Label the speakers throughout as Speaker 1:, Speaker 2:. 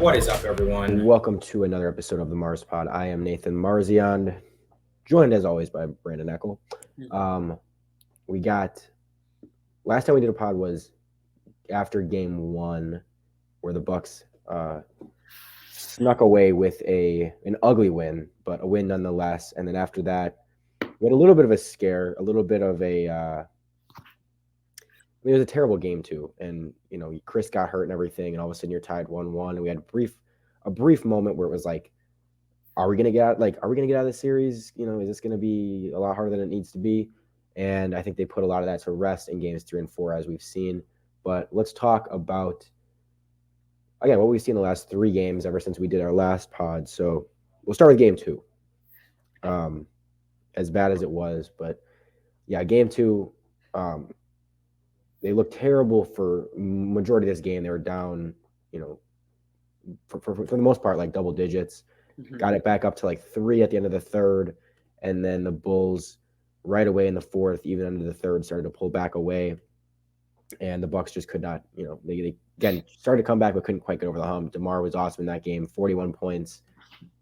Speaker 1: What is up, everyone?
Speaker 2: Welcome to another episode of the Marz Pod. I am Nathan Marzion, joined as always by Brandon Eckel. We got last time we did a pod was after Game 1, where the Bucks snuck away with an ugly win, but a win nonetheless. And then after that, we had a little bit of a scare, a little bit of it was a terrible game too, and Chris got hurt and everything, and all of a sudden you're tied 1-1, and we had a brief moment where it was like, are we gonna get out? Like, are we gonna get out of this series? Is this gonna be a lot harder than it needs to be? And I think they put a lot of that to rest in games 3 and 4, as we've seen. But let's talk about again what we've seen the last 3 games ever since we did our last pod. So we'll start with game 2. As bad as it was, but yeah, game 2. They looked terrible for majority of this game. They were down, for the most part, like double digits. Got it back up to like 3 at the end of the third, and then the Bulls right away in the fourth, even under the third, started to pull back away, and the Bucks just could not. They again started to come back but couldn't quite get over the hump. DeMar was awesome in that game, 41 points.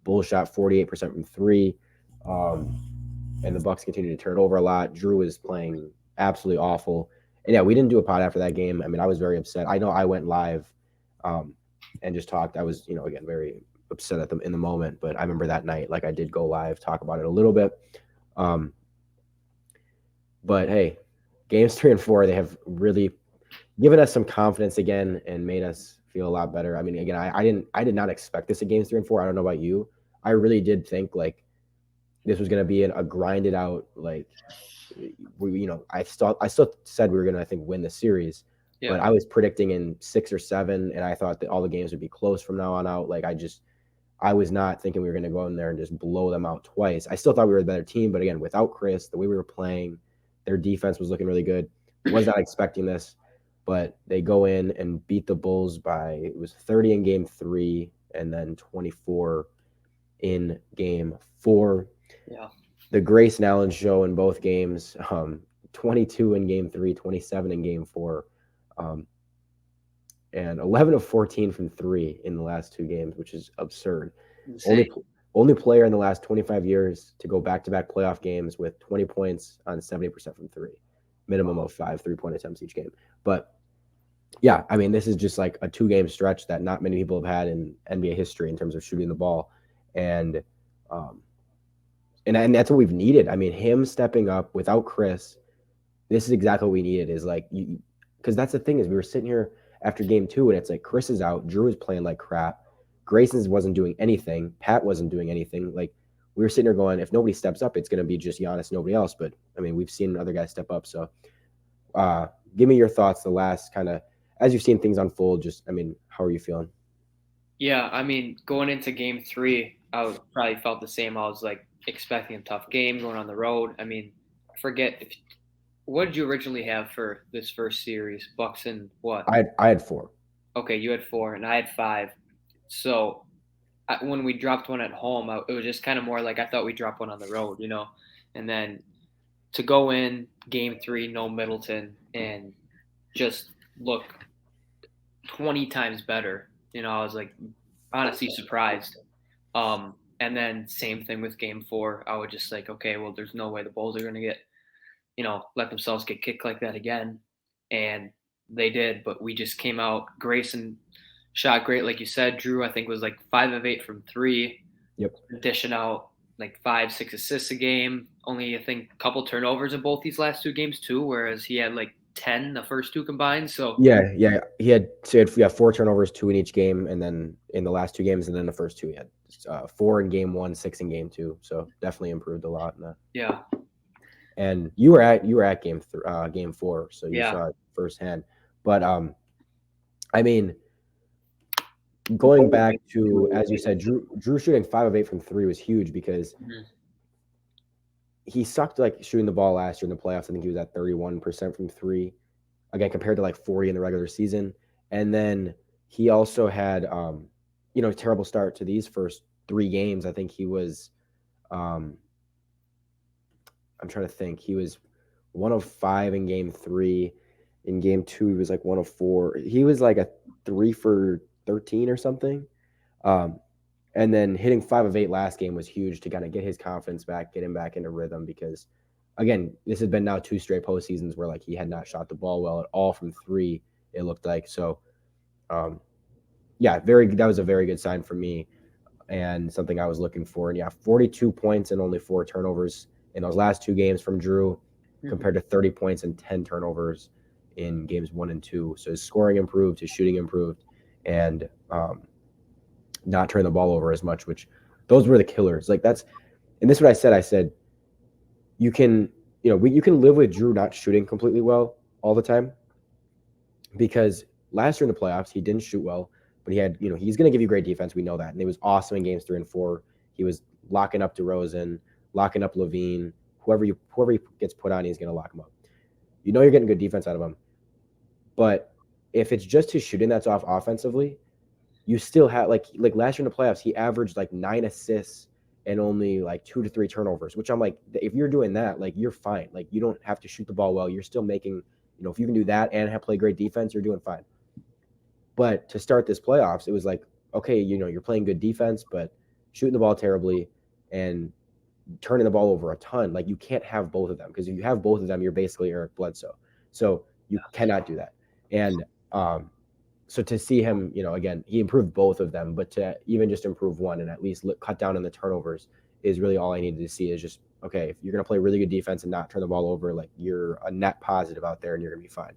Speaker 2: Bulls shot 48% from 3, and the Bucks continued to turn it over a lot. Drew was playing absolutely awful. And yeah, we didn't do a pod after that game. I mean, I was very upset. I know I went live and just talked. I was, again, very upset in the moment. But I remember that night, like I did go live, talk about it a little bit. But hey, games 3 and 4, they have really given us some confidence again and made us feel a lot better. I mean, again, I did not expect this at games 3 and 4. I don't know about you. I really did think like this was going to be a grinded out, like, I still said we were gonna, I think, win the series, but I was predicting in 6 or 7, and I thought that all the games would be close from now on out. Like I was not thinking we were gonna go in there and just blow them out twice. I still thought we were the better team, but again, without Chris, the way we were playing, their defense was looking really good. Was not expecting this, but they go in and beat the Bulls by, it was 30 in game 3 and then 24 in game 4.
Speaker 3: Yeah.
Speaker 2: The Grayson Allen show in both games, 22 in game 3, 27 in game 4, and 11 of 14 from 3 in the last 2 games, which is absurd. Only player in the last 25 years to go back-to-back playoff games with 20 points on 70% from 3, minimum of 5 3-point attempts each game. But yeah, I mean, this is just like a 2-game stretch that not many people have had in NBA history in terms of shooting the ball, and that's what we've needed. I mean, him stepping up without Chris, this is exactly what we needed. Is like, because that's the thing, is we were sitting here after game 2, and it's like Chris is out, Drew is playing like crap, Grayson's wasn't doing anything, Pat wasn't doing anything. Like, we were sitting here going, if nobody steps up, it's going to be just Giannis, nobody else. But I mean, we've seen other guys step up. So, give me your thoughts. The last kind of, as you've seen things unfold, just, I mean, how are you feeling?
Speaker 3: Yeah, I mean, going into game 3, I probably felt the same. I was like expecting a tough game going on the road. I mean, what did you originally have for this first series? Bucks and what?
Speaker 2: I had 4.
Speaker 3: Okay, you had 4 and I had 5. So when we dropped one at home, it was just kind of more like I thought we dropped one on the road, and then to go in game 3, no Middleton, and just look 20 times better. I was like honestly surprised. And then same thing with game 4. I was just like, okay, well, there's no way the Bulls are going to get, let themselves get kicked like that again. And they did, but we just came out. Grayson shot great, like you said. Drew, I think, was like 5 of 8 from 3.
Speaker 2: Yep.
Speaker 3: Dishing out like 5-6 assists a game. Only, I think, a couple turnovers in both these last 2 games too, whereas he had like 10 the first 2 combined. So
Speaker 2: yeah, he had 4 turnovers, 2 in each game, and then in the last 2 games, and then the first 2 he had 4 in game 1, 6 in game 2. So definitely improved a lot in that.
Speaker 3: Yeah.
Speaker 2: And you were at game 4, so you saw it firsthand. But I mean, going back to, as you said, Drew shooting 5 of 8 from 3 was huge, because he sucked like shooting the ball last year in the playoffs. I think he was at 31% from 3, again, compared to like 40 in the regular season. And then he also had a terrible start to these first 3 games. I think he was I'm trying to think. He was 1 of 5 in game 3. In game 2, he was like 1 of 4. He was like a 3 for 13 or something. Um, and then hitting 5 of 8 last game was huge to kind of get his confidence back, get him back into rhythm because, again, this has been now 2 straight postseasons where like he had not shot the ball well at all from three. It looked like so. Um, yeah, that was a very good sign for me and something I was looking for. And yeah, 42 points and only 4 turnovers in those last 2 games from Drew, compared to 30 points and 10 turnovers in games 1 and 2. So his scoring improved, his shooting improved, and not turn the ball over as much, which those were the killers. Like and this is what I said. I said, you can, you can live with Drew not shooting completely well all the time because last year in the playoffs, he didn't shoot well, but he had, he's going to give you great defense. We know that. And it was awesome in games 3 and 4. He was locking up DeRozan, locking up Levine, whoever he gets put on, he's going to lock him up. You're getting good defense out of him. But if it's just his shooting that's off offensively, you still have like last year in the playoffs, he averaged like 9 assists and only like 2 to 3 turnovers, which I'm like, if you're doing that, like you're fine. Like you don't have to shoot the ball well. You're still making, if you can do that and play great defense, you're doing fine. But to start this playoffs, it was like, okay, you're playing good defense, but shooting the ball terribly and turning the ball over a ton. Like you can't have both of them because if you have both of them, you're basically Eric Bledsoe. So you cannot do that. And so to see him, again, he improved both of them, but to even just improve one and at least cut down on the turnovers is really all I needed to see is just, okay, if you're going to play really good defense and not turn the ball over, like you're a net positive out there and you're going to be fine.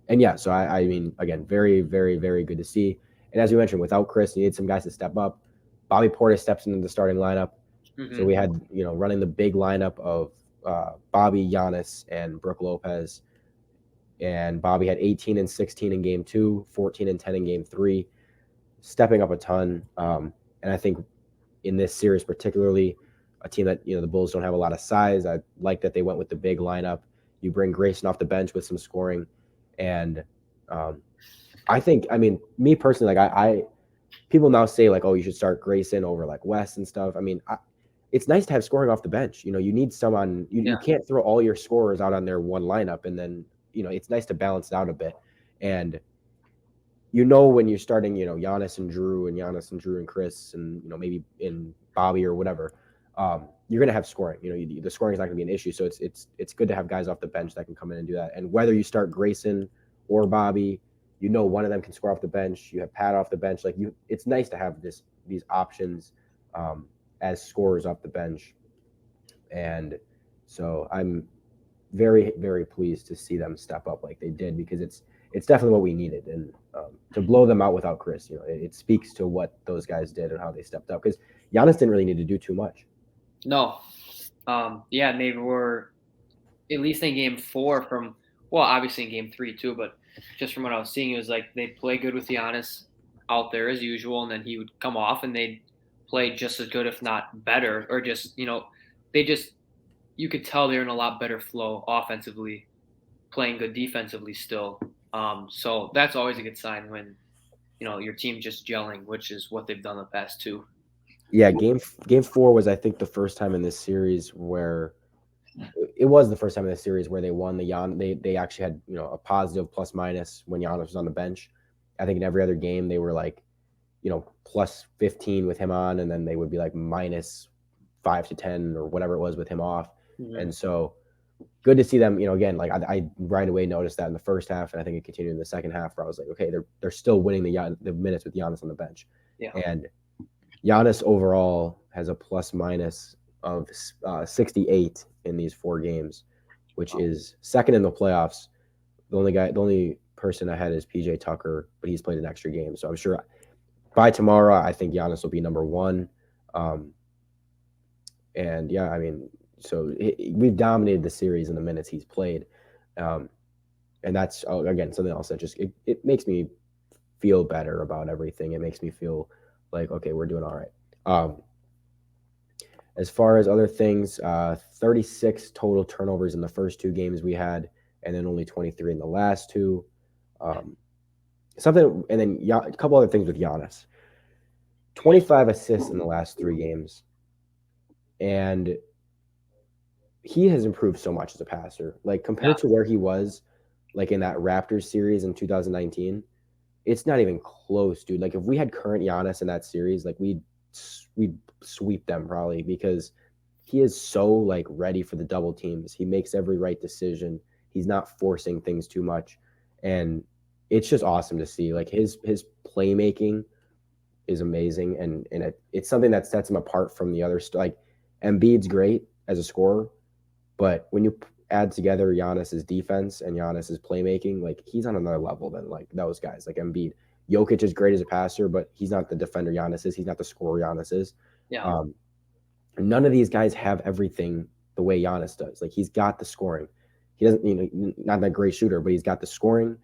Speaker 2: And yeah, so I mean, again, very, very, very good to see. And as you mentioned, without Chris, you need some guys to step up. Bobby Portis steps into the starting lineup. So we had, running the big lineup of Bobby, Giannis, and Brook Lopez. And Bobby had 18 and 16 in game 2, 14 and 10 in game 3, stepping up a ton. And I think in this series, particularly a team that, the Bulls don't have a lot of size, I like that they went with the big lineup. You bring Grayson off the bench with some scoring. And I think, I mean, me personally, like people now say like, oh, you should start Grayson over like West and stuff. I mean, it's nice to have scoring off the bench. You need someone, you can't throw all your scorers out on their one lineup and then, it's nice to balance it out a bit. And, when you're starting, Giannis and Drew and Chris and, maybe in Bobby or whatever, you're going to have scoring. The scoring is not going to be an issue. So it's good to have guys off the bench that can come in and do that. And whether you start Grayson or Bobby, one of them can score off the bench. You have Pat off the bench. Like it's nice to have these options as scorers off the bench. And so I'm very, very pleased to see them step up like they did because it's definitely what we needed. And to blow them out without Chris, it speaks to what those guys did and how they stepped up because Giannis didn't really need to do too much.
Speaker 3: No. Yeah, they were at least in game 4 obviously in game 3 too, but just from what I was seeing, it was like they play good with Giannis out there as usual, and then he would come off and they'd play just as good, if not better, or just, you could tell they're in a lot better flow offensively, playing good defensively still. So that's always a good sign when, your team just gelling, which is what they've done the past 2.
Speaker 2: Yeah, game 4 was, I think, the first time in this series where it was the first time in the series where they won they actually had, a positive plus minus when Giannis was on the bench. I think in every other game they were like, plus 15 with him on, and then they would be like minus 5 to 10 or whatever it was with him off. Mm-hmm. And so good to see them, again, like I right away noticed that in the first half, and I think it continued in the second half where I was like, okay, they're still winning the minutes with Giannis on the bench.
Speaker 3: Yeah.
Speaker 2: And Giannis overall has a plus minus of 68 in these 4 games, which is second in the playoffs. The only person ahead is PJ Tucker, but he's played an extra game. So I'm sure by tomorrow, I think Giannis will be number 1. And yeah, I mean, so we've dominated the series in the minutes he's played. And that's, again, something else that just, it makes me feel better about everything. It makes me feel like, okay, we're doing all right. As far as other things, 36 total turnovers in the first 2 games we had, and then only 23 in the last 2. And then a couple other things with Giannis. 25 assists in the last 3 games. And he has improved so much as a passer. Like compared to where he was, like in that Raptors series in 2019, it's not even close, dude. Like if we had current Giannis in that series, like we'd sweep them probably because he is so like ready for the double teams. He makes every right decision. He's not forcing things too much, and it's just awesome to see. Like his playmaking is amazing, and it's something that sets him apart from the other. Like Embiid's great as a scorer, but when you add together Giannis's defense and Giannis's playmaking, like he's on another level than like those guys. Like Embiid, Jokic is great as a passer, but he's not the defender Giannis is. He's not the scorer Giannis is.
Speaker 3: Yeah.
Speaker 2: Um, none of these guys have everything the way Giannis does. Like he's got the scoring. He doesn't, not that great shooter, but he's got the scoring.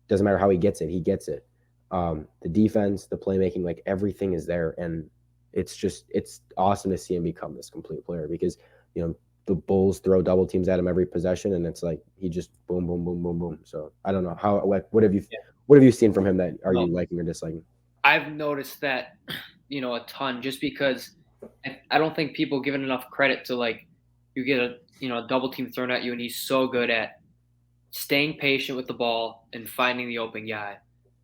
Speaker 2: Doesn't matter how he gets it, he gets it. The defense, the playmaking, like everything is there, and it's awesome to see him become this complete player because the Bulls throw double teams at him every possession, and it's like he just boom, boom, boom, boom, boom. So I don't know what have you seen from him that are you liking or disliking?
Speaker 3: I've noticed that a ton just because I don't think people give it enough credit to like you get a double team thrown at you and he's so good at staying patient with the ball and finding the open guy.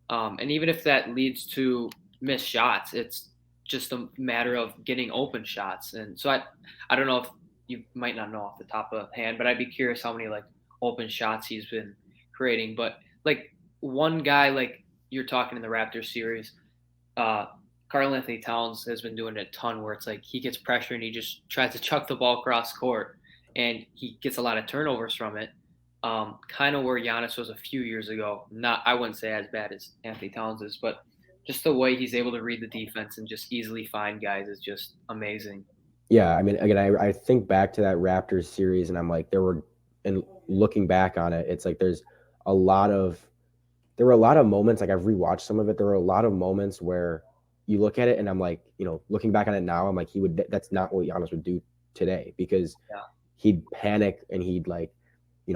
Speaker 3: And even if that leads to missed shots, it's just a matter of getting open shots. And so I don't know if you might not know off the top of hand, but I'd be curious how many like open shots he's been creating. But like one guy, like you're talking in the Raptors series, Karl Anthony Towns has been doing it a ton where it's like he gets pressure and he just tries to chuck the ball across court and he gets a lot of turnovers from it. Kind of where Giannis was a few years ago. Not, I wouldn't say as bad as Anthony Towns is, but just the way he's able to read the defense and just easily find guys is just amazing.
Speaker 2: Yeah, I mean, again, I think back to that Raptors series, and I'm like, and looking back on it, it's like there were a lot of moments, like I've rewatched some of it. There were a lot of moments where you look at it, and I'm like, looking back on it now, I'm like, that's not what Giannis would do today because he'd panic and he'd like,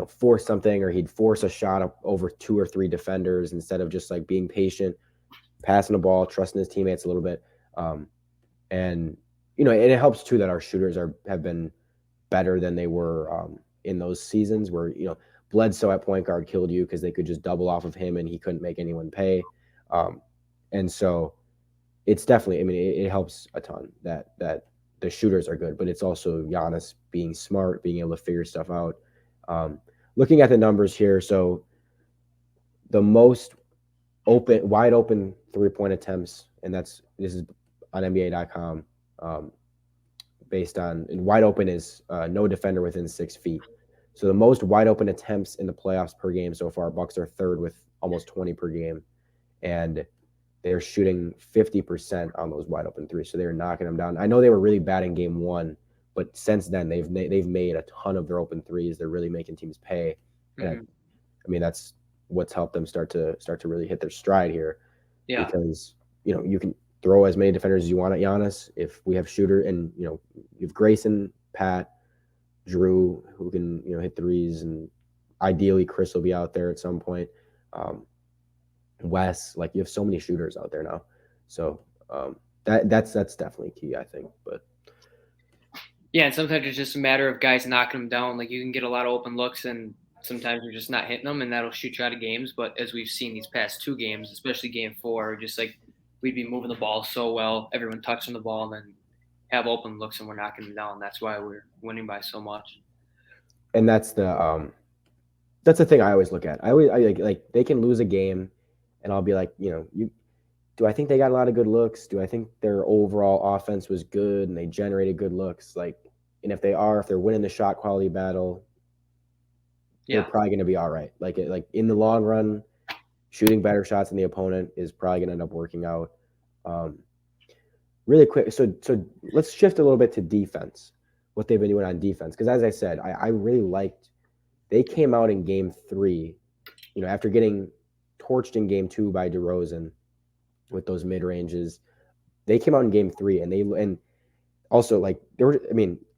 Speaker 2: force something or he'd force a shot up over 2 or 3 defenders instead of just like being patient, passing the ball, trusting his teammates a little bit. And it helps too that our shooters have been better than they were in those seasons where, Bledsoe at point guard killed you because they could just double off of him and he couldn't make anyone pay. And so it's definitely, I mean, it helps a ton that the shooters are good, but it's also Giannis being smart, being able to figure stuff out. Looking at the numbers here, so the most wide open 3-point attempts, and this is on NBA.com, based on, and wide open is no defender within 6 feet. So the most wide open attempts in the playoffs per game so far, Bucks are third with almost 20 per game, and they're shooting 50% on those wide open threes. So they're knocking them down. I know they were really bad in game 1. But since then, they've made a ton of their open threes. They're really making teams pay. And I mean, that's what's helped them start to really hit their stride here.
Speaker 3: Yeah.
Speaker 2: Because you can throw as many defenders as you want at Giannis. If we have shooter and you have Grayson, Pat, Drew who can hit threes, and ideally Chris will be out there at some point. Wes, like you have so many shooters out there now. So that's definitely key, I think. But
Speaker 3: yeah, and sometimes it's just a matter of guys knocking them down. Like you can get a lot of open looks, and sometimes you're just not hitting them, and that'll shoot you out of games. But as we've seen these past 2 games, especially game 4, just like we'd be moving the ball so well, everyone touching the ball, and then have open looks, and we're knocking them down. That's why we're winning by so much.
Speaker 2: And that's the thing I always look at. I like they can lose a game, and I'll be like, do I think they got a lot of good looks? Do I think their overall offense was good and they generated good looks? Like, and if they're winning the shot quality battle, they're probably going to be all right. Like in the long run, shooting better shots than the opponent is probably going to end up working out. Really quick. So let's shift a little bit to defense, what they've been doing on defense. Because as I said, I really liked, they came out in game 3, after getting torched in game 2 by DeRozan, with those mid ranges, they came out in game 3 and also like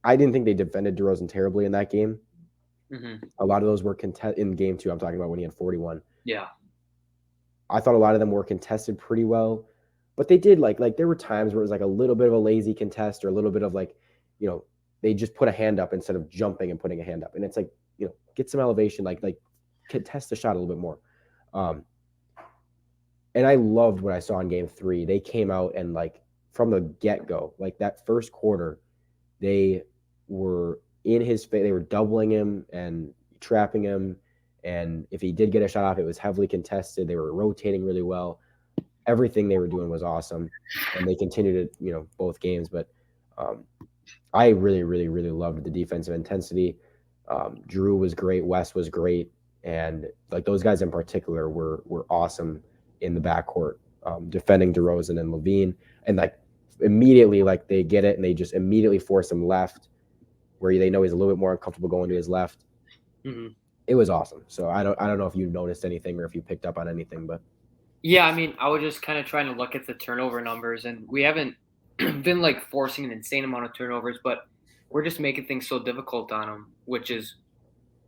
Speaker 2: I didn't think they defended DeRozan terribly in that game. A lot of those were in game 2. I'm talking about when he had 41.
Speaker 3: Yeah,
Speaker 2: I thought a lot of them were contested pretty well, but they did like there were times where it was like a little bit of a lazy contest or a little bit of like, they just put a hand up instead of jumping and putting a hand up, and it's like get some elevation, like contest the shot a little bit more. and I loved what I saw in game 3. They came out and like from the get-go, like that first quarter, they were in his face. They were doubling him and trapping him. And if he did get a shot off, it was heavily contested. They were rotating really well. Everything they were doing was awesome. And they continued it, both games. But um, I really, really, really loved the defensive intensity. Drew was great. Wes was great. And like those guys in particular were awesome in the backcourt, defending DeRozan and Levine. And like immediately, like they get it and they just immediately force him left, where they know he's a little bit more uncomfortable going to his left.
Speaker 3: Mm-hmm.
Speaker 2: It was awesome. So I don't know if you noticed anything or if you picked up on anything, but
Speaker 3: Yeah, I mean, I was just kind of trying to look at the turnover numbers, and we haven't been like forcing an insane amount of turnovers, but we're just making things so difficult on them, which is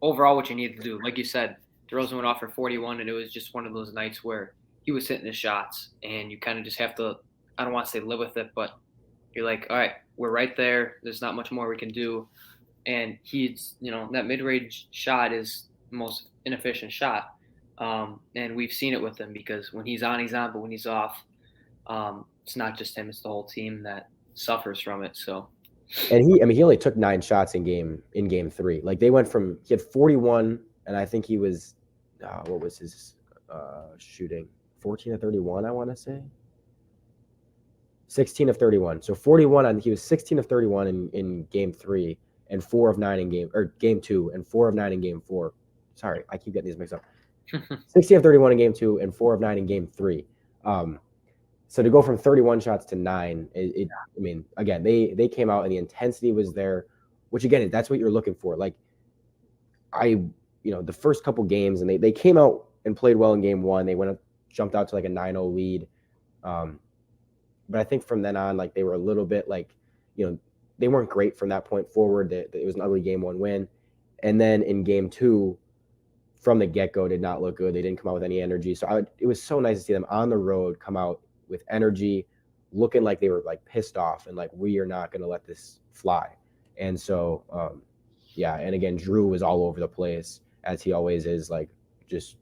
Speaker 3: overall what you need to do. Like you said, DeRozan went off for 41, and it was just one of those nights where he was hitting his shots, and you kind of just have to, I don't want to say live with it, but you're like, all right, we're right there. There's not much more we can do. And he's, that mid range shot is the most inefficient shot. And we've seen it with him because when he's on, he's on, but when he's off, it's not just him, it's the whole team that suffers from it. So,
Speaker 2: and he only took 9 shots in game 3. Like they went from he had 41, and I think he was what was his shooting? 14 of 31, I want to say. 16 of 31. So 41 on he was 16 of 31 in game 3 and 4 of 9 in game 2 and 4 of 9 in game 4. Sorry, I keep getting these mixed up. 16 of 31 in game 2 and 4 of 9 in game 3. So to go from 31 shots to 9, I mean, again, they came out and the intensity was there, which again, that's what you're looking for. Like the first couple games, and they came out and played well in game 1. They jumped out to like a 9-0 lead. But I think from then on, like they were a little bit like, they weren't great from that point forward. It was an ugly game 1 win. And then in game 2, from the get-go, did not look good. They didn't come out with any energy. So it was so nice to see them on the road come out with energy, looking like they were like pissed off and like, we are not going to let this fly. And so, and again, Drew was all over the place as he always is. Like just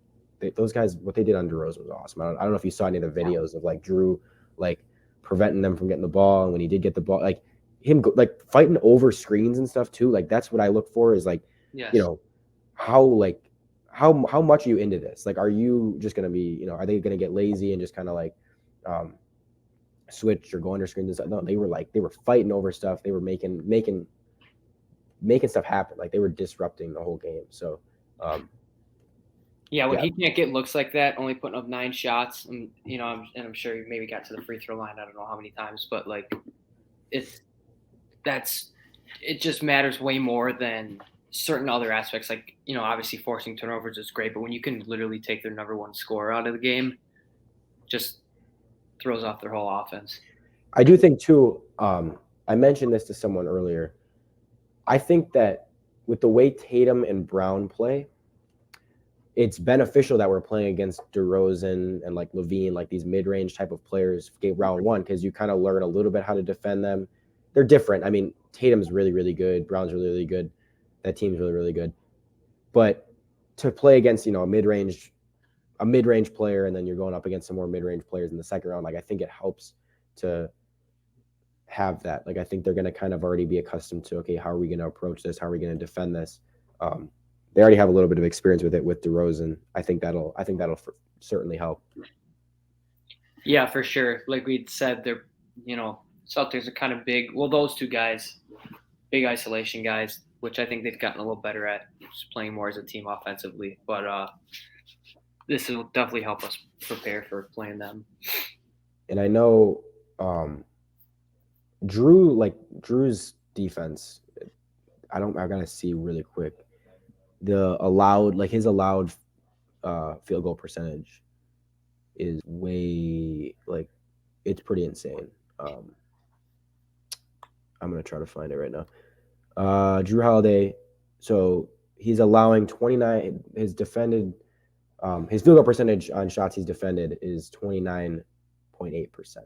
Speaker 2: those guys, what they did on DeRozan was awesome. I don't know if you saw any of the videos of like Drew, like preventing them from getting the ball. And when he did get the ball, like him like fighting over screens and stuff too. Like that's what I look for is like,
Speaker 3: yes.
Speaker 2: How much are you into this? Like, are you just going to be, are they going to get lazy and just kind of like switch or go under screens and stuff? No, they were fighting over stuff. They were making stuff happen. Like they were disrupting the whole game. So,
Speaker 3: when he can't get looks like that, only putting up 9 shots, and I'm sure he maybe got to the free throw line. I don't know how many times, but like, it just matters way more than certain other aspects. Like, obviously forcing turnovers is great, but when you can literally take their number 1 scorer out of the game, just throws off their whole offense.
Speaker 2: I do think too. I mentioned this to someone earlier. I think that with the way Tatum and Brown play, it's beneficial that we're playing against DeRozan and like Levine, like these mid-range type of players, round 1, because you kind of learn a little bit how to defend them. They're different. I mean, Tatum's really, really good. Brown's really, really good. That team's really, really good. But to play against, a mid-range player, and then you're going up against some more mid-range players in the second round, like I think it helps to have that. Like I think they're going to kind of already be accustomed to, okay, how are we going to approach this? How are we going to defend this? They already have a little bit of experience with it with DeRozan. I think that'll certainly help.
Speaker 3: Yeah, for sure. Like we said, they're Celtics are kind of big. Well, those 2 guys, big isolation guys, which I think they've gotten a little better at, just playing more as a team offensively. But this will definitely help us prepare for playing them.
Speaker 2: And I know Drew's defense, I gotta see really quick. His allowed field goal percentage is way, like, it's pretty insane. I'm gonna try to find it right now. Drew Holiday, so he's allowing 29. His defended, his field goal percentage on shots he's defended is 29.8%.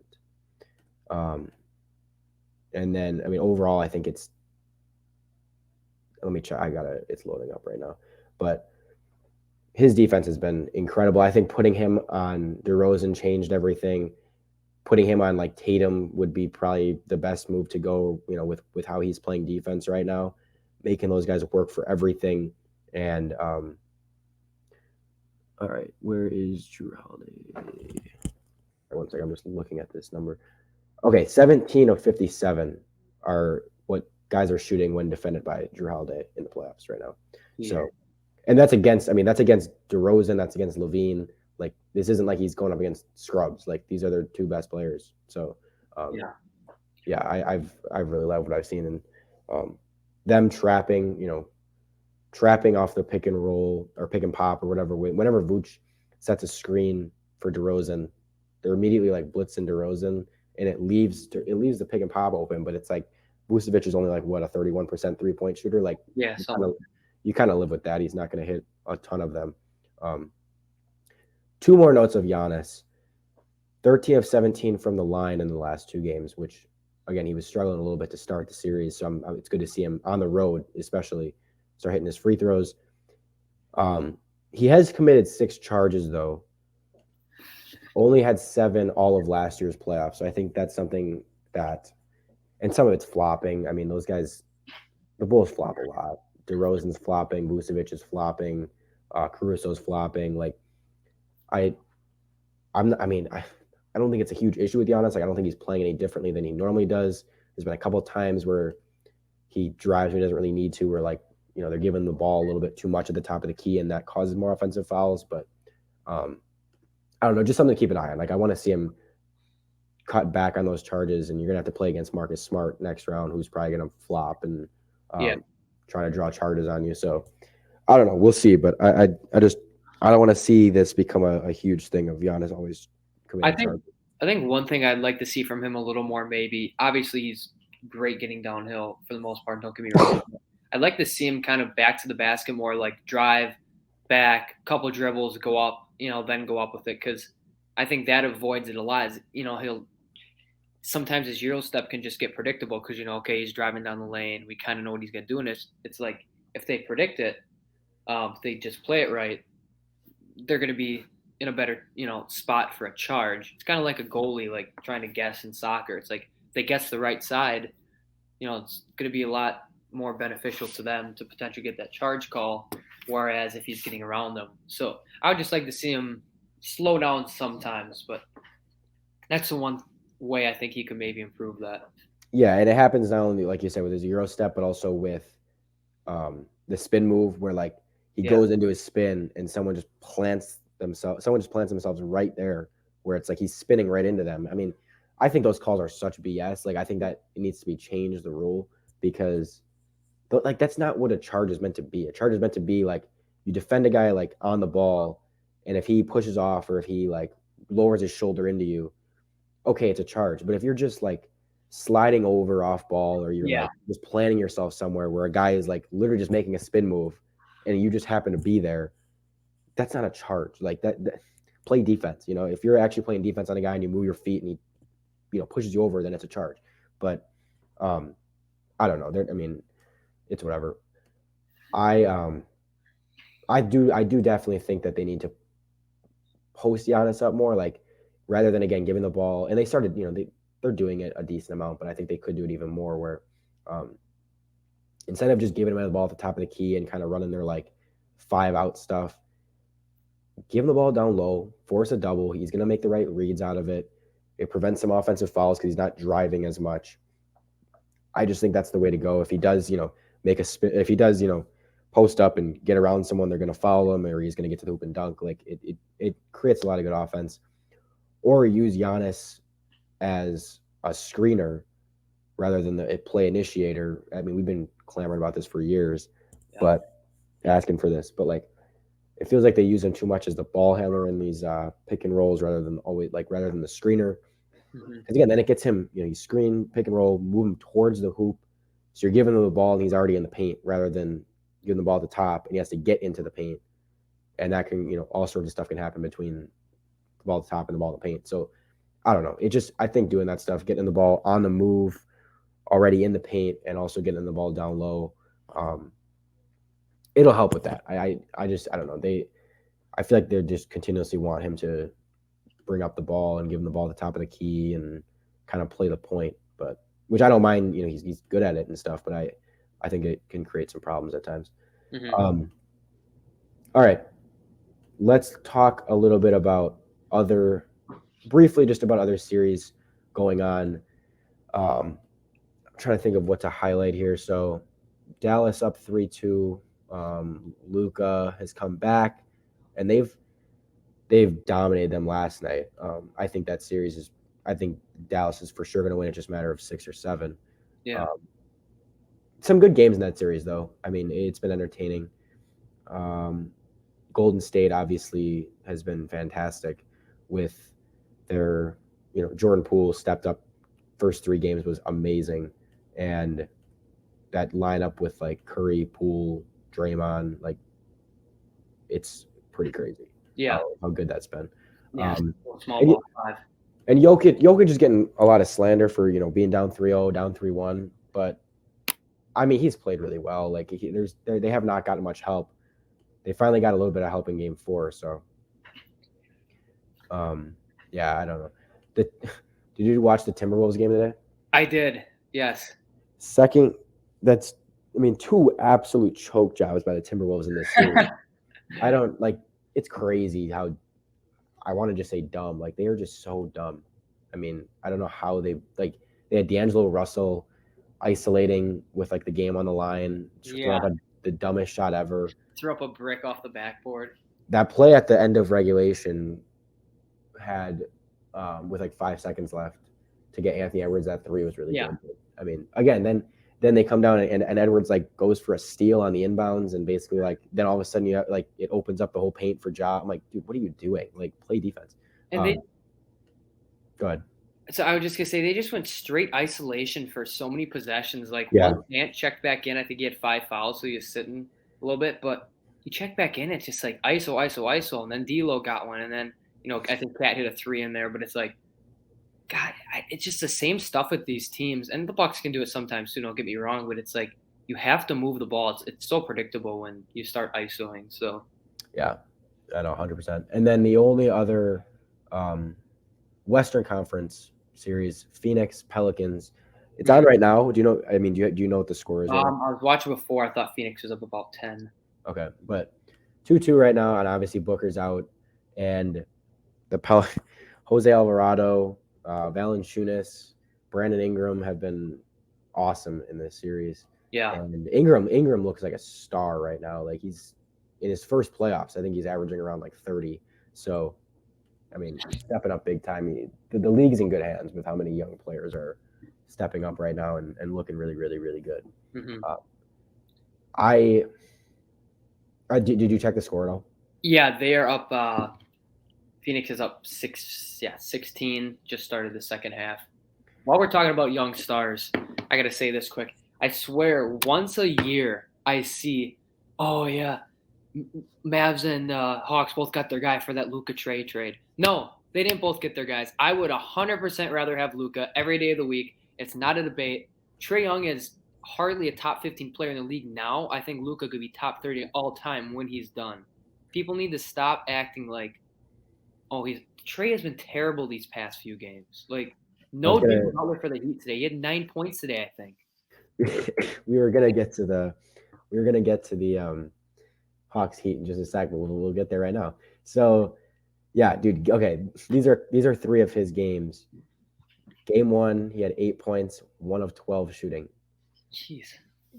Speaker 2: And then, I mean, overall, I think it's. Let me check. It's loading up right now, but his defense has been incredible. I think putting him on DeRozan changed everything. Putting him on like Tatum would be probably the best move to go, with how he's playing defense right now, making those guys work for everything. And all right, where is Drew Holiday? One second, I'm just looking at this number. Okay, 17 of 57 are what guys are shooting when defended by Drew Holiday in the playoffs right now.
Speaker 3: Yeah.
Speaker 2: So, and that's against, that's against DeRozan, that's against Levine. Like, this isn't like he's going up against scrubs. Like, these are their two best players. So, I've really loved what I've seen, and them trapping off the pick and roll or pick and pop or whatever. Whenever Vooch sets a screen for DeRozan, they're immediately like blitzing DeRozan, and it leaves the pick and pop open. But it's like Vucevic is only like what, a 31% 3-point shooter. Like,
Speaker 3: Yeah,
Speaker 2: you kind of live with that. He's not going to hit a ton of them. Two more notes of Giannis: 13 of 17 from the line in the last two games, which again he was struggling a little bit to start the series. So it's good to see him on the road, especially start hitting his free throws. He has committed 6 charges though. Only had 7 all of last year's playoffs. So I think that's something that, and some of it's flopping. I mean, those guys, the Bulls flop a lot. DeRozan's flopping, Vucevic is flopping, Caruso's flopping. Like, I don't think it's a huge issue with Giannis. Like, I don't think he's playing any differently than he normally does. There's been a couple of times where he drives when he doesn't really need to, where like, they're giving the ball a little bit too much at the top of the key, and that causes more offensive fouls. But I don't know, just something to keep an eye on. Like, I want to see him cut back on those charges, and you're gonna have to play against Marcus Smart next round, who's probably gonna flop and trying to draw charges on you. So I don't know, we'll see. But I don't want to see this become a huge thing of Giannis always committing charges.
Speaker 3: I think one thing I'd like to see from him a little more, maybe, obviously he's great getting downhill for the most part, don't get me wrong. I'd like to see him kind of back to the basket more, like drive back, couple dribbles, go up, then go up with it, because I think that avoids it a lot. He'll sometimes his Euro step can just get predictable because, okay, he's driving down the lane. We kind of know what he's going to do. And it's like, if they predict it, if they just play it right, they're going to be in a better, spot for a charge. It's kind of like a goalie, like trying to guess in soccer. It's like, if they guess the right side, it's going to be a lot more beneficial to them to potentially get that charge call. Whereas if he's getting around them. So I would just like to see him slow down sometimes, but that's the one way I think he could maybe improve that.
Speaker 2: Yeah, and it happens not only, like you said, with his Euro step, but also with the spin move, where like he goes into his spin and someone just plants themselves right there, where it's like he's spinning right into them. I mean, I think those calls are such BS. Like, I think that it needs to be changed, the rule, because like that's not what a charge is meant to be. A charge is meant to be like you defend a guy like on the ball, and if he pushes off or if he like lowers his shoulder into you, okay, it's a charge. But if you're just like sliding over off ball, or you're like just planting yourself somewhere where a guy is like literally just making a spin move and you just happen to be there, that's not a charge. Like that play defense. If you're actually playing defense on a guy and you move your feet and he pushes you over, then it's a charge. But I don't know. It's whatever. I do definitely think that they need to post Giannis up more, like rather than again giving the ball. And they started, they're doing it a decent amount, but I think they could do it even more. Where instead of just giving him the ball at the top of the key and kind of running their like 5-out stuff, give him the ball down low, force a double. He's gonna make the right reads out of it. It prevents some offensive fouls because he's not driving as much. I just think that's the way to go. If he does, make a spin, if he does, post up and get around someone, they're going to foul him, or he's going to get to the hoop and dunk. Like it creates a lot of good offense. Or use Giannis as a screener rather than the play initiator. I mean, we've been clamoring about this for years, but asking for this. But like, it feels like they use him too much as the ball handler in these pick and rolls rather than the screener. Because again, then it gets him, you screen, pick and roll, move him towards the hoop. So you're giving him the ball and he's already in the paint rather than giving the ball at the top and he has to get into the paint. And that can, all sorts of stuff can happen between the ball at the top and the ball in the paint. So I don't know. I think doing that stuff, getting the ball on the move, already in the paint, and also getting the ball down low, it'll help with that. I don't know. I feel like they just continuously want him to bring up the ball and give him the ball at the top of the key and kind of play the point. But which I don't mind. He's good at it and stuff. But I think it can create some problems at times.
Speaker 3: Mm-hmm.
Speaker 2: All right, let's talk a little bit about briefly just about other series going on. I'm trying to think of what to highlight here. So Dallas up 3-2. Luka has come back, and they've dominated them last night. I think that series is. I think Dallas is for sure going to win. It's just a matter of 6 or 7.
Speaker 3: Yeah.
Speaker 2: Some good games in that series, though. I mean, it's been entertaining. Golden State obviously has been fantastic with their, Jordan Poole stepped up. First 3 games was amazing, and that lineup with like Curry, Poole, Draymond, like it's pretty crazy.
Speaker 3: Yeah.
Speaker 2: How good that's been.
Speaker 3: Yeah. Small ball 5.
Speaker 2: And Jokic is getting a lot of slander for being down 3-0, down 3-1, but I mean he's played really well. Like they have not gotten much help. They finally got a little bit of help in Game 4, so yeah, I don't know. Did you watch the Timberwolves game today?
Speaker 3: I did. Yes.
Speaker 2: Second, 2 absolute choke jobs by the Timberwolves in this series. I don't like. It's crazy how I want to just say dumb. Like they are just so dumb. I mean, I don't know how they had D'Angelo Russell isolating with like the game on the line, throw up the dumbest shot ever.
Speaker 3: Threw up a brick off the backboard.
Speaker 2: That play at the end of regulation had with like 5 seconds left to get Anthony Edwards that 3 was really good. I mean, again, then they come down and Edwards like goes for a steal on the inbounds and basically like then all of a sudden you have, like it opens up the whole paint for Ja. I'm like, dude, what are you doing? Like play defense.
Speaker 3: And
Speaker 2: go ahead.
Speaker 3: So I was just gonna say they just went straight isolation for so many possessions. Like
Speaker 2: Yeah.
Speaker 3: Ant checked back in. I think he had 5 fouls, so he was sitting a little bit. But you check back in, it's just like ISO, and then D'Lo got one, and then I think Pat hit a 3 in there. But it's like, God, it's just the same stuff with these teams, and the Bucks can do it sometimes too. Don't get me wrong, but it's like you have to move the ball. It's so predictable when you start isoing. So
Speaker 2: yeah, I know 100%. And then the only other Western Conference series, Phoenix Pelicans. It's on right now. Do you know? I mean, do you know what the score is?
Speaker 3: I was watching before. I thought Phoenix was up about 10.
Speaker 2: Okay, but 2-2 right now, and obviously Booker's out, and the Jose Alvarado, Valanciunas, Brandon Ingram have been awesome in this series.
Speaker 3: Yeah,
Speaker 2: and Ingram looks like a star right now. Like he's in his first playoffs. I think he's averaging around like 30. So, I mean, stepping up big time. The league's in good hands with how many young players are stepping up right now and looking really, really, really good.
Speaker 3: Mm-hmm.
Speaker 2: Did you check the score at all?
Speaker 3: Yeah, they are up. Phoenix is up 16. Just started the second half. While we're talking about young stars, I gotta say this quick. I swear, once a year I see, oh yeah, Mavs and Hawks both got their guy for that Luka trade. No, they didn't both get their guys. I would 100% rather have Luka every day of the week. It's not a debate. Trae Young is hardly a top 15 player in the league now. I think Luka could be top 30 all time when he's done. People need to stop acting like, oh, Trae has been terrible these past few games. Like, no Jimmy Butler for the Heat today. He had 9 points today, I think.
Speaker 2: we were gonna get to the Hawks Heat in just a second. We'll get there right now. So, yeah, dude. Okay, these are 3 of his games. Game 1, he had 8 points, 1 of 12 shooting.
Speaker 3: Jeez.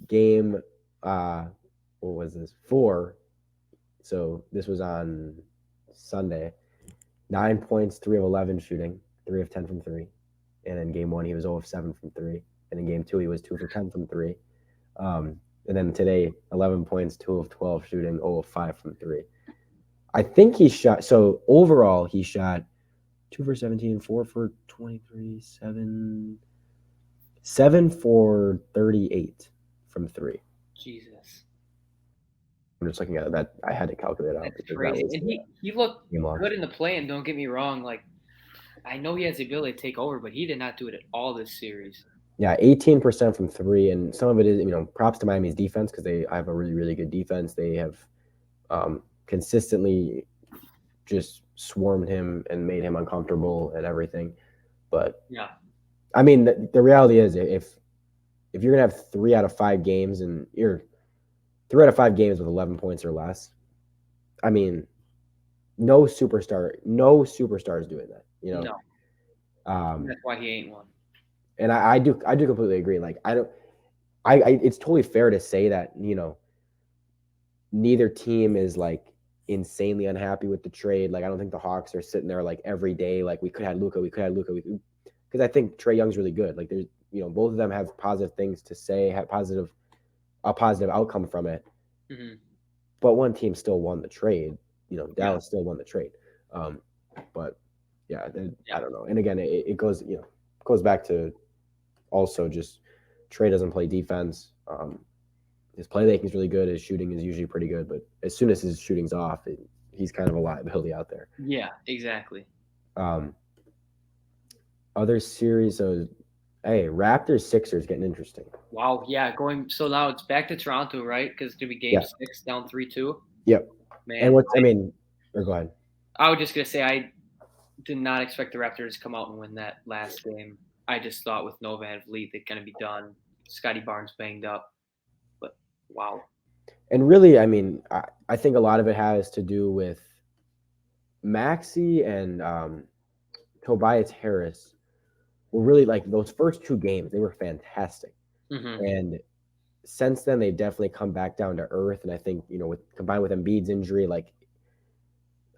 Speaker 2: Game, what was this? 4. So this was on Sunday. 9 points, 3 of 11 shooting, 3 of 10 from 3. And in game 1, he was 0 of 7 from 3. And in game 2, he was 2 for 10 from 3. And then today, 11 points, 2 of 12 shooting, 0 of 5 from 3. I think he shot. So overall, he shot 2 for 17, 4 for 23, 7 for 38 from 3.
Speaker 3: Jesus.
Speaker 2: I'm just looking at that. I had to calculate out.
Speaker 3: That's crazy. And he looked good in the play, and don't get me wrong. Like, I know he has the ability to take over, but he did not do it at all this series.
Speaker 2: Yeah, 18% from 3, and some of it is, props to Miami's defense because they have a really, really good defense. They have consistently just swarmed him and made him uncomfortable and everything. But
Speaker 3: Yeah.
Speaker 2: I mean, the reality is if you're gonna have 3 out of 5 games and you're 3 out of 5 games with 11 points or less, I mean, no superstar is doing that.
Speaker 3: No. That's why he ain't one.
Speaker 2: And I do completely agree. Like I don't, I it's totally fair to say that neither team is like insanely unhappy with the trade. Like I don't think the Hawks are sitting there like every day like we could have Luka, because I think Trae Young's really good. Like there's both of them have positive things to say, have a positive outcome from it.
Speaker 3: Mm-hmm.
Speaker 2: But one team still won the trade. Dallas
Speaker 3: Yeah.
Speaker 2: still won the trade. But yeah, I don't know. And again, it goes back to also just Trae doesn't play defense. His playmaking is really good. His shooting is usually pretty good. But as soon as his shooting's off, he's kind of a liability out there.
Speaker 3: Yeah, exactly.
Speaker 2: Other series of Raptors Sixers getting interesting.
Speaker 3: Wow. Yeah. So now it's back to Toronto, right? Because it's gonna be Game 6 down 3-2.
Speaker 2: Yep.
Speaker 3: Man,
Speaker 2: or go ahead.
Speaker 3: I was just gonna say I did not expect the Raptors to come out and win that last game. I just thought with Nova and Vliet they're gonna be done. Scotty Barnes banged up, but wow.
Speaker 2: And really, I mean, I think a lot of it has to do with Maxey and Tobias Harris were really like those first 2 games. They were fantastic, and since then they've definitely come back down to earth. And I think combined with Embiid's injury, like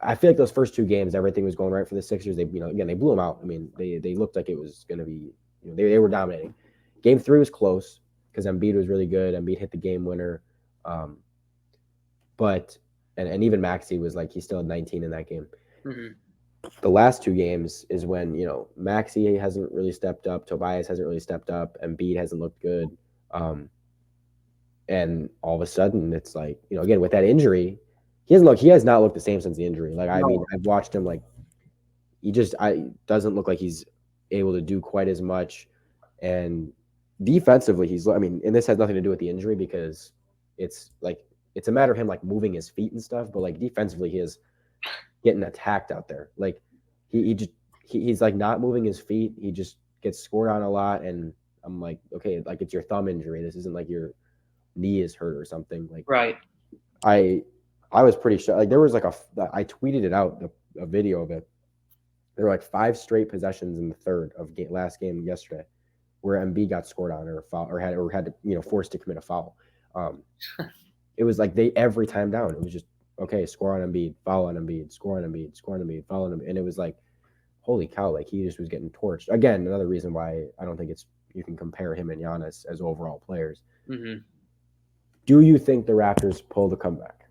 Speaker 2: I feel like those first 2 games everything was going right for the Sixers. They again they blew them out. I mean they looked like it was going to be they were dominating. Game 3 was close because Embiid was really good. Embiid hit the game winner, but even Maxey was like he still had 19 in that game. The last 2 games is when Maxey hasn't really stepped up, Tobias hasn't really stepped up, Embiid hasn't looked good, and all of a sudden it's like again with that injury, he has not looked the same since the injury. Like I mean I've watched him like he just doesn't look like he's able to do quite as much, and defensively and this has nothing to do with the injury because it's a matter of him like moving his feet and stuff, but like defensively he is getting attacked out there. Like he's like not moving his feet. He just gets scored on a lot, and I'm like, okay, like it's your thumb injury. This isn't like your knee is hurt or something. Like
Speaker 3: right.
Speaker 2: I was pretty sure. Like there was like I tweeted it out a video of it. There were like 5 straight possessions in the third of last game yesterday where Embiid got scored on or foul or had to forced to commit a foul. It was like they every time down. It was just okay, score on Embiid, foul on Embiid, score on Embiid, score on Embiid, foul on Embiid, and it was like, holy cow! Like he just was getting torched. Again, another reason why I don't think you can compare him and Giannis as overall players.
Speaker 3: Mm-hmm.
Speaker 2: Do you think the Raptors pull the comeback?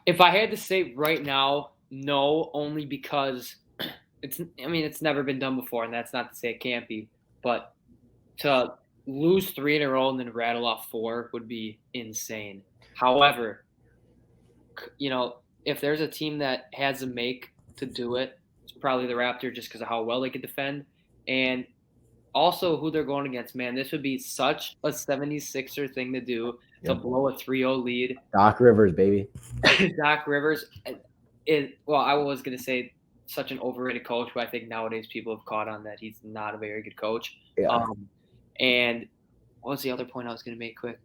Speaker 3: If I had to say right now, no, only because it's never been done before, and that's not to say it can't be, but to lose 3 in a row and then rattle off 4 would be insane. However, if there's a team that has a make to do it, it's probably the Raptors just because of how well they could defend. And also who they're going against, man, this would be such a 76er thing to do to blow a 3-0 lead.
Speaker 2: Doc Rivers, baby.
Speaker 3: Doc Rivers. I was going to say such an overrated coach, but I think nowadays people have caught on that he's not a very good coach.
Speaker 2: Yeah.
Speaker 3: And what was the other point I was going to make quick?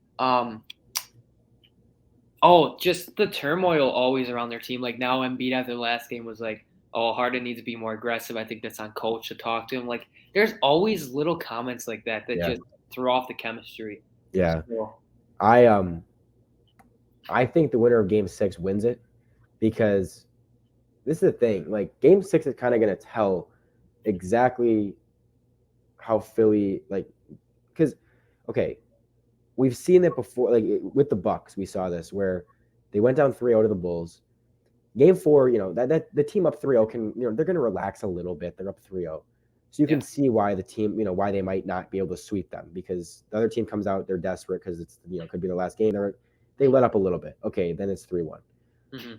Speaker 3: Just the turmoil always around their team. Like now Embiid after the last game was like, Harden needs to be more aggressive. I think that's on coach to talk to him. Like there's always little comments like that just throw off the chemistry.
Speaker 2: Yeah.
Speaker 3: So,
Speaker 2: I think the winner of Game 6 wins it because this is the thing. Like Game 6 is kind of going to tell exactly how Philly because we've seen it before. Like with the Bucks, we saw this where they went down 3-0 to the Bulls. Game 4, that the team up 3-0 can, they're going to relax a little bit. They're up 3-0. So you can see why the team, why they might not be able to sweep them because the other team comes out, they're desperate because it's, could be the last game. They let up a little bit. Okay, then it's 3-1.
Speaker 3: Mm-hmm.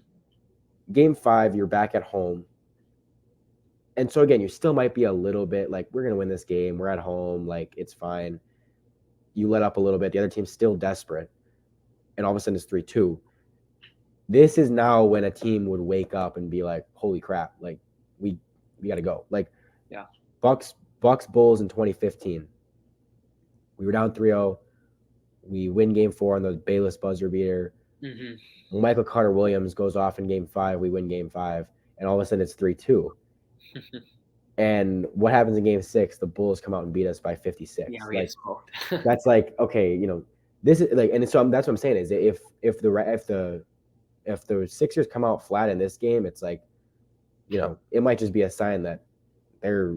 Speaker 2: Game 5, you're back at home. And so again, you still might be a little bit like, we're going to win this game. We're at home. Like, it's fine. You let up a little bit. The other team's still desperate. And all of a sudden it's 3-2. this is now when a team would wake up and be like, holy crap, like we got to go. Like
Speaker 3: Yeah.
Speaker 2: Bucks Bulls in 2015. We were down 3-0. We win game 4 on the Bayless buzzer beater.
Speaker 3: Mm-hmm.
Speaker 2: Michael Carter Williams goes off in game 5. We win game 5. And all of a sudden it's 3-2. And what happens in game 6? The Bulls come out and beat us by 56.
Speaker 3: Yeah, we
Speaker 2: Like
Speaker 3: get smoked.
Speaker 2: that's like, okay, this is like, and so that's what I'm saying is if the Sixers come out flat in this game, it's like, it might just be a sign that they're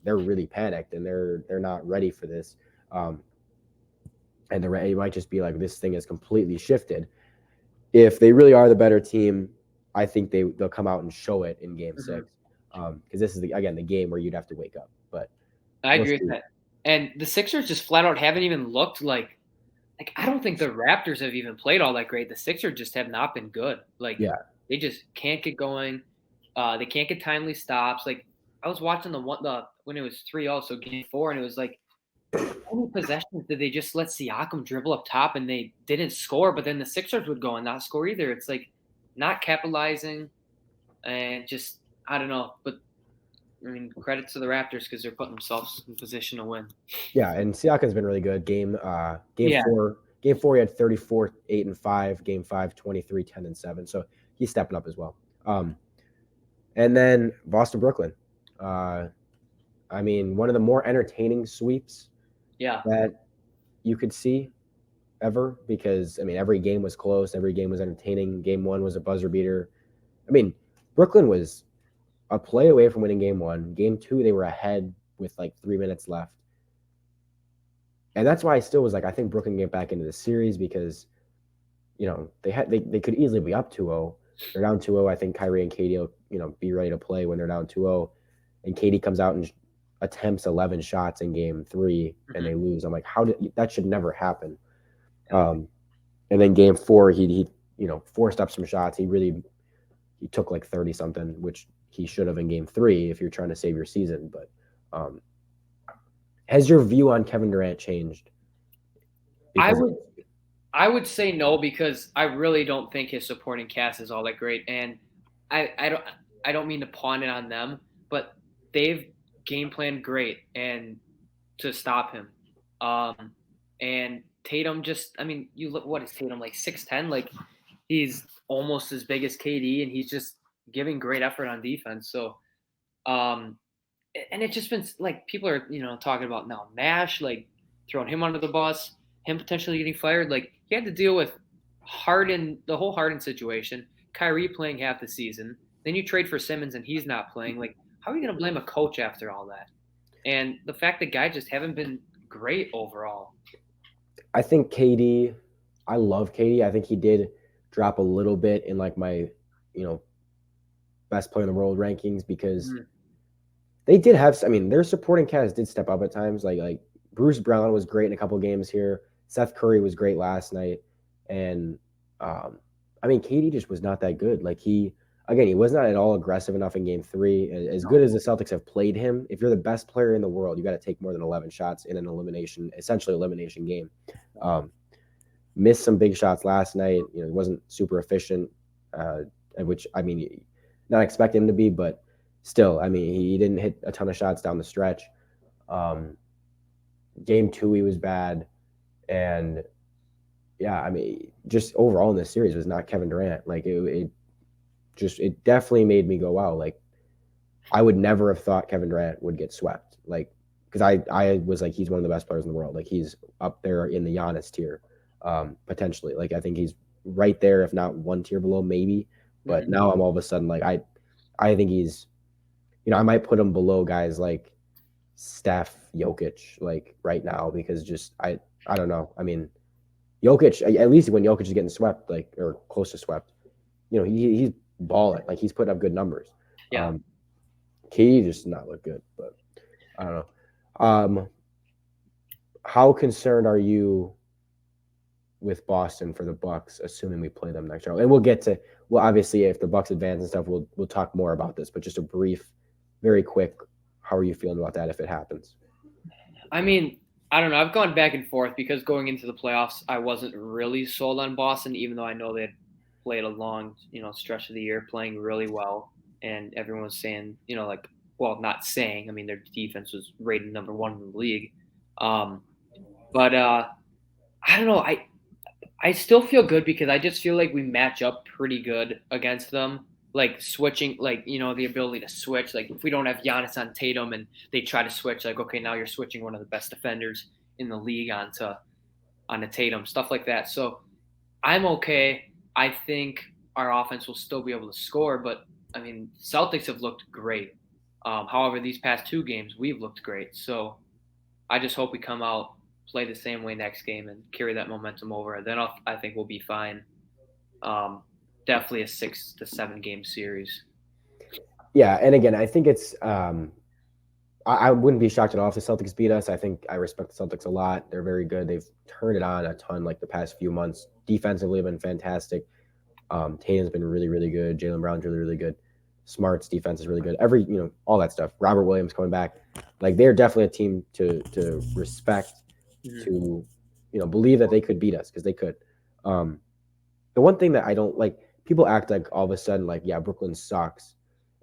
Speaker 2: really panicked and they're not ready for this. And it might just be like this thing is completely shifted. If they really are the better team, I think they'll come out and show it in game 6. Because this is the game where you'd have to wake up. But
Speaker 3: I agree with that. And the Sixers just flat out haven't even looked like I don't think the Raptors have even played all that great. The Sixers just have not been good. Like they just can't get going. They can't get timely stops. Like I was watching the when it was 3-0, so game 4, and it was like how many possessions did they just let Siakam dribble up top and they didn't score, but then the Sixers would go and not score either. It's like not capitalizing and just I don't know. But I mean, credit to the Raptors because they're putting themselves in position to win.
Speaker 2: Yeah, and Siakam's been really good. Game 4, he had 34, 8 and 5. Game 5, 23, 10 and 7. So he's stepping up as well. And then Boston, Brooklyn. I mean, one of the more entertaining sweeps that you could see ever, because I mean, every game was close, every game was entertaining. Game 1 was a buzzer beater. I mean, Brooklyn was a play away from winning game 1. Game 2, they were ahead with like 3 minutes left. And that's why I still was like, I think Brooklyn get back into the series because, they could easily be up 2-0. They're down 2-0. I think Kyrie and KD will, be ready to play when they're down 2-0. And KD comes out and attempts 11 shots in game 3 and they lose. I'm like, that should never happen. And then game 4, he forced up some shots. He took like 30 something, which he should have in game 3 if you're trying to save your season. But has your view on Kevin Durant changed?
Speaker 3: I would say no, because I really don't think his supporting cast is all that great, and I don't mean to pawn it on them, but they've game planned great and to stop him. And Tatum you look, what is Tatum, like 6'10"? Like he's almost as big as KD, and he's just giving great effort on defense. So, and it's just been like people are talking about now Nash, like throwing him under the bus, him potentially getting fired. Like he had to deal with the whole Harden situation, Kyrie playing half the season. Then you trade for Simmons and he's not playing. Like, how are you going to blame a coach after all that? And the fact that guys just haven't been great overall.
Speaker 2: I think KD, I love KD. I think he did drop a little bit in like my, best player in the world rankings because they did have, their supporting cast did step up at times. Like Bruce Brown was great in a couple games here. Seth Curry was great last night. And, KD just was not that good. Like he was not at all aggressive enough in game 3. As good as the Celtics have played him, if you're the best player in the world, you got to take more than 11 shots in an essentially elimination game. Missed some big shots last night. He wasn't super efficient, which, not expect him to be, but still, he didn't hit a ton of shots down the stretch. Game 2, he was bad. And just overall in this series was not Kevin Durant. Like it definitely made me go, wow, like I would never have thought Kevin Durant would get swept. Like, because I was like, he's one of the best players in the world. Like he's up there in the Giannis tier, potentially. Like I think he's right there, if not one tier below, maybe. But now I'm all of a sudden like I think he's, I might put him below guys like Steph, Jokic, like right now, because just I don't know. Jokic, at least when Jokic is getting swept, like or close to swept, he's balling. Like he's putting up good numbers.
Speaker 3: Yeah.
Speaker 2: KD just did not look good, but I don't know. How concerned are you with Boston for the Bucks, assuming we play them next year? And we'll get to, obviously if the Bucks advance and stuff, we'll talk more about this, but just a brief, very quick, how are you feeling about that if it happens?
Speaker 3: I don't know. I've gone back and forth because going into the playoffs, I wasn't really sold on Boston, even though I know they had played a long, stretch of the year playing really well, and everyone was saying, like, well, not saying. I mean, their defense was rated number 1 in the league. But I don't know. I still feel good because I just feel like we match up pretty good against them. Like switching, like the ability to switch. Like if we don't have Giannis on Tatum and they try to switch, like okay, now you're switching one of the best defenders in the league onto Tatum, stuff like that. So I'm okay. I think our offense will still be able to score, but I mean, Celtics have looked great. However, these past 2 games we've looked great. So I just hope we come out, play the same way next game, and carry that momentum over. Then I think we'll be fine. Definitely a 6 to 7 game series.
Speaker 2: Yeah, and again, I think it's I wouldn't be shocked at all if the Celtics beat us. I think I respect the Celtics a lot. They're very good. They've turned it on a ton like the past few months. Defensively, have been fantastic. Tatum's been really, really good. Jaylen Brown's really, really good. Smart's defense is really good. All that stuff. Robert Williams coming back. Like they're definitely a team to respect, to believe that they could beat us because they could. The one thing that I don't like, people act like all of a sudden like, yeah, Brooklyn sucks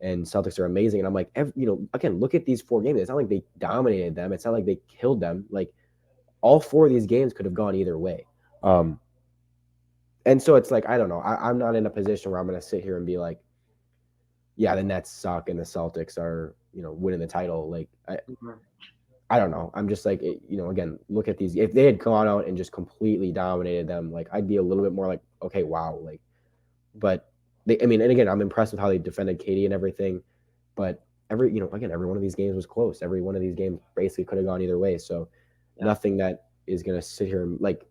Speaker 2: and Celtics are amazing. And I'm like, again, look at these 4 games. It's not like they dominated them. It's not like they killed them. Like all 4 of these games could have gone either way. And so it's like, I don't know. I'm not in a position where I'm going to sit here and be like, yeah, the Nets suck and the Celtics are, winning the title. Like, I don't know. I'm just like, again, look at these. If they had gone out and just completely dominated them, like I'd be a little bit more like, okay, wow. Like, but and again, I'm impressed with how they defended Katie and everything. But every one of these games was close. Every one of these games basically could have gone either way. So nothing that is going to sit here and like,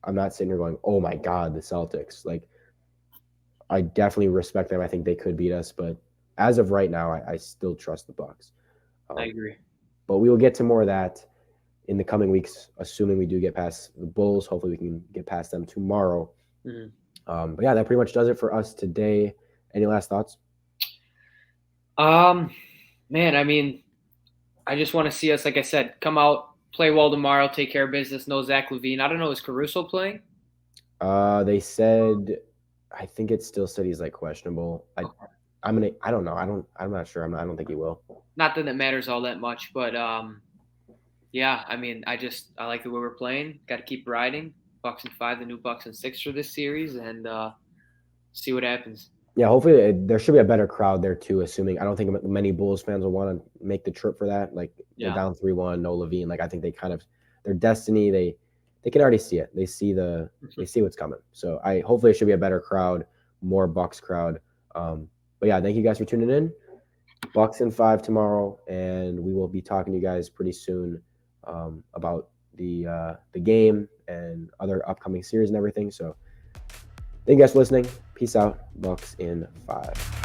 Speaker 2: I'm not sitting here going, oh my God, the Celtics. Like, I definitely respect them. I think they could beat us. But as of right now, I still trust the Bucks.
Speaker 3: I agree.
Speaker 2: But we will get to more of that in the coming weeks, assuming we do get past the Bulls. Hopefully we can get past them tomorrow. But yeah, that pretty much does it for us today. Any last thoughts?
Speaker 3: Man, I mean, I just want to see us, like I said, come out, play well tomorrow, take care of business. No Zach LaVine. I don't know. Is Caruso playing?
Speaker 2: They said, I think it still said he's like questionable. I'm not sure. I don't think he will.
Speaker 3: Not that it matters all that much, but yeah. I mean, I like the way we're playing. Got to keep riding. Bucks and 5, the new Bucks and 6 for this series, and see what happens.
Speaker 2: Yeah, hopefully there should be a better crowd there too. Assuming I don't think many Bulls fans will want to make the trip for that. Like they're down 3-1, no LaVine. Like I think they kind of their destiny. They can already see it. They see what's coming. So hopefully it should be a better crowd, more Bucks crowd. But yeah, thank you guys for tuning in. Bucks and 5 tomorrow, and we will be talking to you guys pretty soon about the game and other upcoming series and everything. So thank you guys for listening. Peace out. Bucks in 5.